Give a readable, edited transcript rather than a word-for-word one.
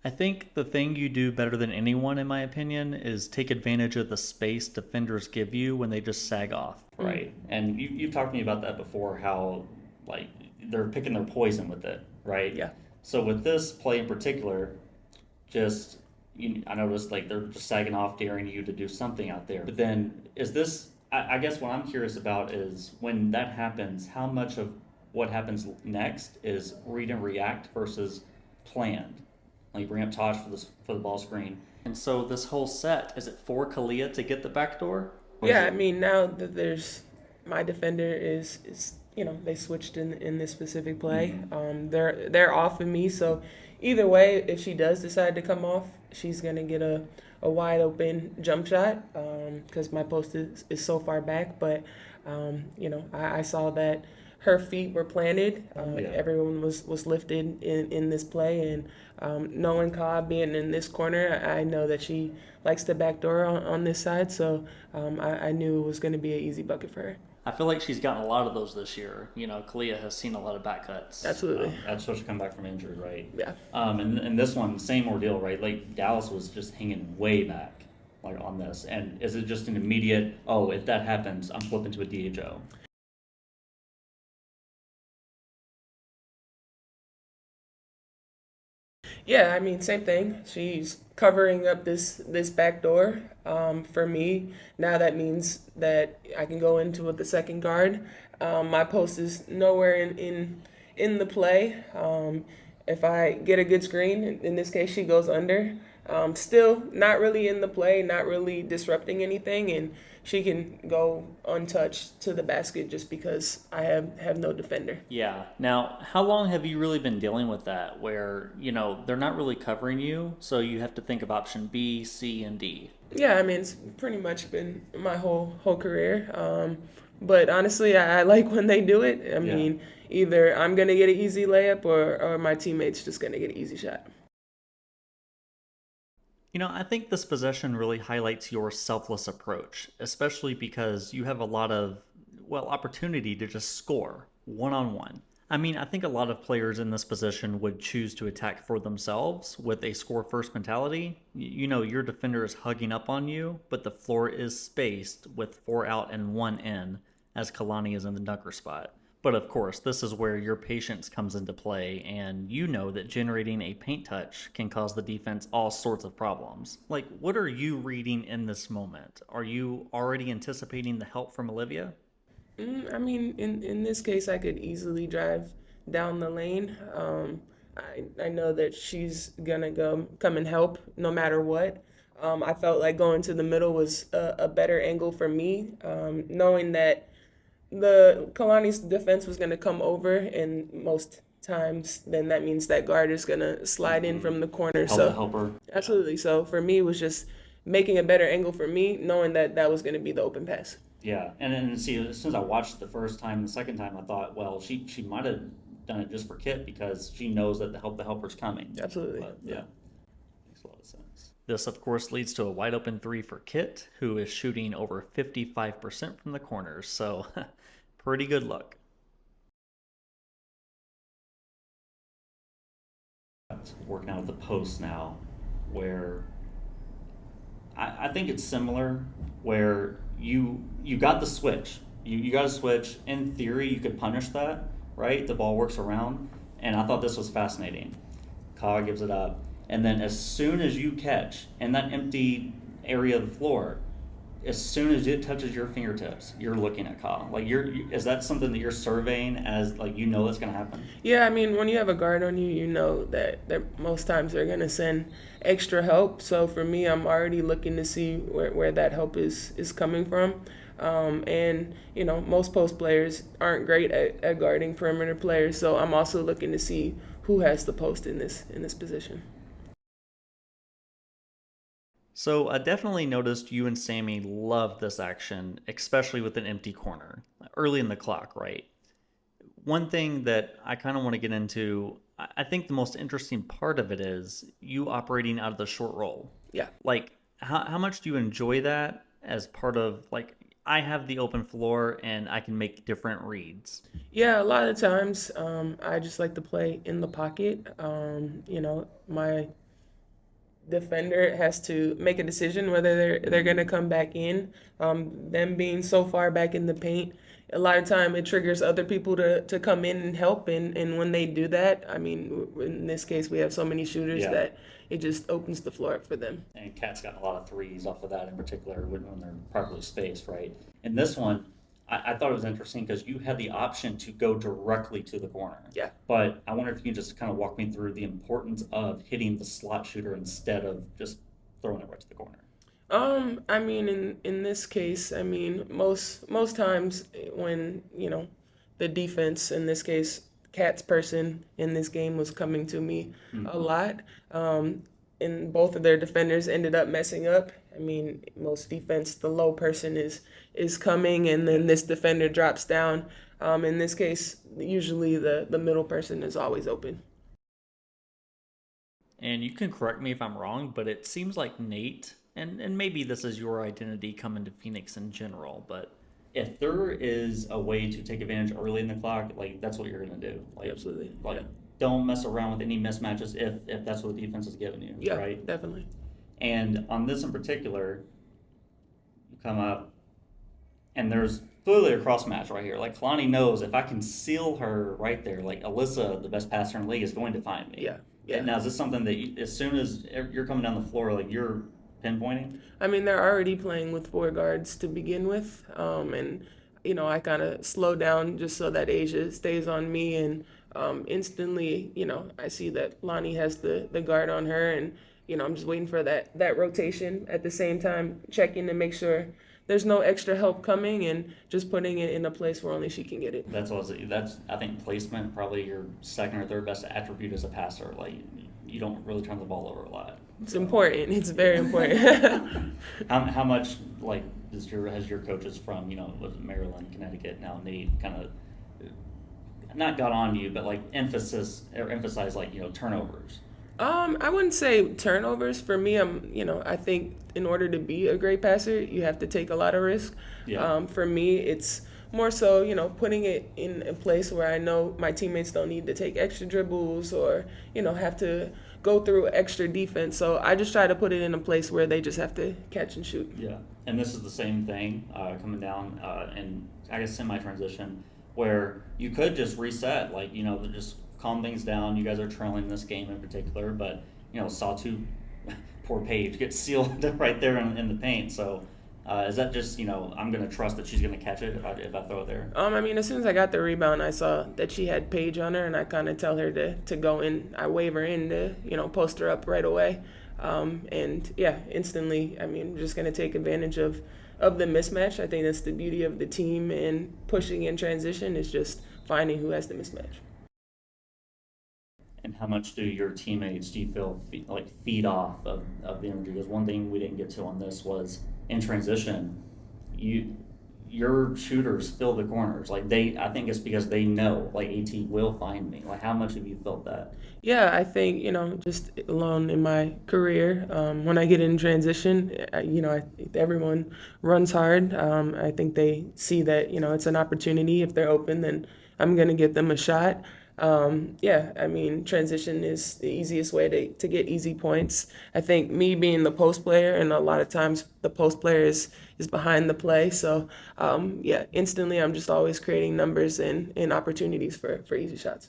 I think the thing you do better than anyone, in my opinion, is take advantage of the space defenders give you when they just sag off. Mm. Right. And you've talked to me about that before, how like they're picking their poison with it, right? Yeah. So with this play in particular, just I noticed like they're just sagging off, daring you to do something out there. But then is this? I guess what I'm curious about is when that happens, how much of what happens next is read and react versus planned. Like you bring up Taj for the ball screen. And so this whole set, is it for Kalia to get the backdoor? Or is Yeah, I it mean now that there's my defender is they switched in this specific play. mm-hmm. They're off of me, so either way, if she does decide to come off, she's gonna get a wide open jump shot because my post is so far back. But I saw that her feet were planted. Yeah. Everyone was lifted in this play, and knowing Ka being in this corner, I know that she likes to backdoor on this side, so I knew it was going to be an easy bucket for her. I feel like she's gotten a lot of those this year. Kalia has seen a lot of back cuts. Absolutely. That's supposed to come back from injury, right? Yeah. And this one, same ordeal, right? Like Dallas was just hanging way back, like on this. And is it just an immediate? Oh, if that happens, I'm flipping to a DHO. Yeah, I mean, same thing. She's covering up this back door. For me, now that means that I can go into with the second guard. My post is nowhere in the play. If I get a good screen, in this case, she goes under. Still not really in the play, not really disrupting anything, and she can go untouched to the basket just because I have no defender. Yeah. Now, how long have you really been dealing with that where, they're not really covering you, so you have to think of option B, C, and D? Yeah, I mean, it's pretty much been my whole career. But honestly, I like when they do it. I Yeah. mean, either I'm gonna get an easy layup or my teammate's just gonna get an easy shot. I think this possession really highlights your selfless approach, especially because you have a lot of, well, opportunity to just score one on one. I mean, I think a lot of players in this position would choose to attack for themselves with a score first mentality. Your defender is hugging up on you, but the floor is spaced with four out and one in, as Kalani is in the dunker spot. But of course, this is where your patience comes into play, and you know that generating a paint touch can cause the defense all sorts of problems. Like, what are you reading in this moment? Are you already anticipating the help from Olivia? I mean, in this case, I could easily drive down the lane. I know that she's gonna come and help no matter what. I felt like going to the middle was a better angle for me, knowing that the Kalani's defense was gonna come over, and most times, then that means that guard is gonna slide in from the corner. Help the So helper. absolutely. So for me, it was just making a better angle for me, knowing that that was gonna be the open pass. Yeah, and then see, as soon as I watched the first time, the second time, I thought, well, she might have done it just for Kit because she knows that the helper's coming. Absolutely. But yeah, makes a lot of sense. This, of course, leads to a wide open three for Kit, who is shooting over 55% from the corners. So, pretty good luck. Working out of the post now, where I think it's similar, where you got the switch. You got a switch. In theory, you could punish that, right? The ball works around, and I thought this was fascinating. Kaw gives it up, and then as soon as you catch in that empty area of the floor, as soon as it touches your fingertips, you're looking at Kaw. Like is that something that you're surveying as like that's gonna happen? Yeah, I mean, when you have a guard on you, you know that most times they're gonna send extra help. So for me, I'm already looking to see where that help is coming from. And most post players aren't great at guarding perimeter players, so I'm also looking to see who has the post in this position. So I definitely noticed you and Sammy loved this action, especially with an empty corner early in the clock, right? One thing that I kind of want to get into, I think the most interesting part of it is you operating out of the short roll. Yeah. Like, how much do you enjoy that as part of, like, I have the open floor and I can make different reads? Yeah, a lot of times I just like to play in the pocket. My defender has to make a decision whether they're gonna come back in. Them being so far back in the paint, a lot of time it triggers other people to come in and help. And when they do that, I mean, in this case, we have so many shooters Yeah. that it just opens the floor up for them. And Cat's gotten a lot of threes off of that in particular when they're properly spaced, right? In this one, I thought it was interesting because you had the option to go directly to the corner. Yeah. But I wonder if you can just kind of walk me through the importance of hitting the slot shooter instead of just throwing it right to the corner. I mean, in this case, I mean, most times when, the defense, in this case, Cat's person in this game was coming to me a lot. And both of their defenders ended up messing up. I mean, most defense, the low person is coming, and then this defender drops down. In this case, usually the middle person is always open. And you can correct me if I'm wrong, but it seems like Nate, and maybe this is your identity coming to Phoenix in general, but if there is a way to take advantage early in the clock, like that's what you're gonna do. Like Absolutely. like Yeah. don't mess around with any mismatches if that's what the defense is giving you. Yeah, Right? definitely. And on this in particular, you come up and there's clearly a cross match right here. Like Kalani knows if I can seal her right there, like Alyssa, the best passer in the league, is going to find me. Yeah. And now is this something that as soon as you're coming down the floor, like you're pinpointing? I mean, they're already playing with four guards to begin with, and I kind of slow down just so that Asia stays on me, and instantly, I see that Lonnie has the guard on her, and I'm just waiting for that rotation at the same time, checking to make sure there's no extra help coming, and just putting it in a place where only she can get it. That's I think placement probably your second or third best attribute as a passer. Like you don't really turn the ball over a lot. It's important. It's very important. How much like has your coaches from was it Maryland, Connecticut, now Nate kind of not got on you, but like emphasize like turnovers. I wouldn't say turnovers. For me, I think in order to be a great passer, you have to take a lot of risk. Yeah. For me, it's more so, putting it in a place where I know my teammates don't need to take extra dribbles or, have to go through extra defense. So I just try to put it in a place where they just have to catch and shoot. Yeah, and this is the same thing coming down in I guess semi-transition where you could just reset, like just calm things down. You guys are trailing this game in particular, but saw two poor Paige get sealed right there in the paint. So is that just I'm gonna trust that she's gonna catch it if I throw it there? I mean, as soon as I got the rebound, I saw that she had Paige on her, and I kind of tell her to go in. I wave her in to post her up right away, and yeah, instantly. I mean, we're just gonna take advantage of the mismatch. I think that's the beauty of the team, and pushing in transition is just finding who has the mismatch. And how much do your teammates do you feel feed off of the energy? Because one thing we didn't get to on this was in transition, your shooters fill the corners. Like I think it's because they know like AT will find me. Like how much have you felt that? Yeah, I think, just alone in my career, when I get in transition, everyone runs hard. I think they see that, it's an opportunity. If they're open, then I'm going to get them a shot. Yeah, I mean, transition is the easiest way to get easy points. I think me being the post player, and a lot of times the post player is behind the play. So, yeah, instantly I'm just always creating numbers and opportunities for easy shots.